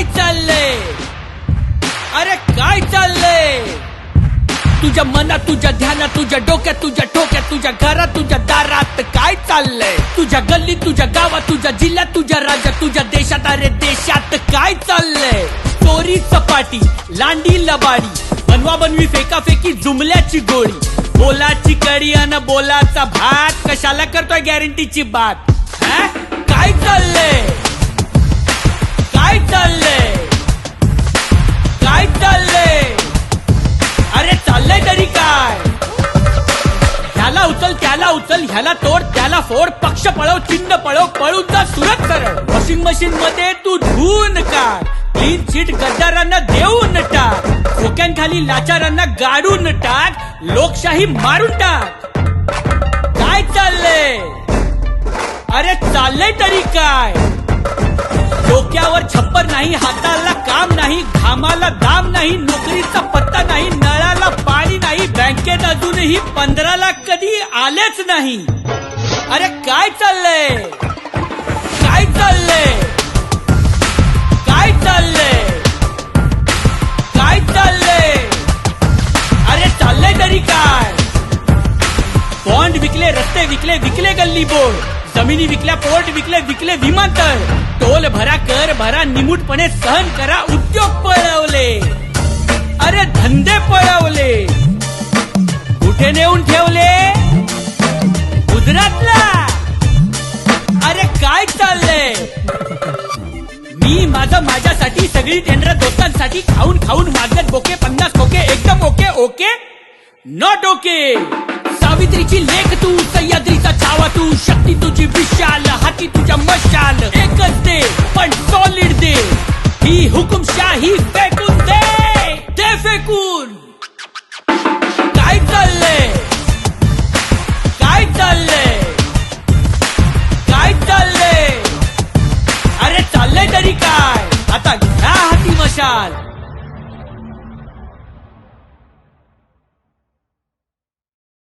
काय चाललंय? अरे काय चाललंय? तुझ्या मनात, तुझ्या ध्यानात, तुझ्या डोक्यात, तुझ्या ठोक्यात, तुझ्या घरात, तुझ्या दारात काय चाललंय? तुझ्या गल्लीत, तुझ्या गावात, तुझ्या जिल्ह्यात, तुझ्या राज्यात, तुझ्या देशात, अरे देशात काय चाललंय? चोरी चपाटी, लांडी लबाडी, बनवा बनवी, फेकाफेकी, जुमल्याची गोळी, बोलाची कडी अन बोलाचा भात, कशाला करतोय गॅरंटीची बात? हा? काय चाललंय? काय चाललंय? काय चाललंय? अरे चाललंय तरी काय? ह्याला उचल, त्याला उचल, ह्याला तोड, त्याला फोड, पक्ष पळव, चिन्ह पळव, पळून जा सुरत सरळ. वॉशिंग मशीन मध्ये तू धुवून काढ, क्लीन शीट गद्दारांना देऊन टाक, खोक्यांखाली लाचारांना गाडून टाक, लोकशाही मारून टाक. काय चाललंय? अरे चाललंय तरी काय? डोक्यावर छप्पर नाही, हाताला काम नाही, घामाला दाम नाही, नोकरीचा पत्ता नाही, नळाला पाणी नाही, बँकेत अजूनही 15 लाख कधी आलेच नाही. अरे काय चाललंय? काय चाललंय? काय चाललंय? काय चाललंय? अरे चाललंय तरी काय? बॉन्ड विकले, रस्ते विकले, विकले गल्ली बोर्ड, जमिनी विकल्या, पोर्ट विकले, विकले विमानतळ, टोल भरा, कर भरा, निमूटपणे सहन करा, उद्योग पळवले, अरे धंदे पळवले, कुठे नेऊन ठेवले? गुजरातला. अरे काय चाललंय? मी माझं माझ्यासाठी, सगळी टेंडर दोस्तांसाठी, खाऊन खाऊन मागत बोके, 50 खोके, एकदम ओके ओके नॉट ओके. सावित्रीची लेख तू, सह्याद्रीचा छावा तू, शक्ती तुझी विशाल, हाती तुझ्या मशाल, एकच दे पण सॉलिड दे, ही हुकुमशाही फेकून दे, दे फेकून. काय चाललंय? काय चाललंय? काय चाललंय? अरे चाललंय तरी काय? आता घ्या हाती मशाल.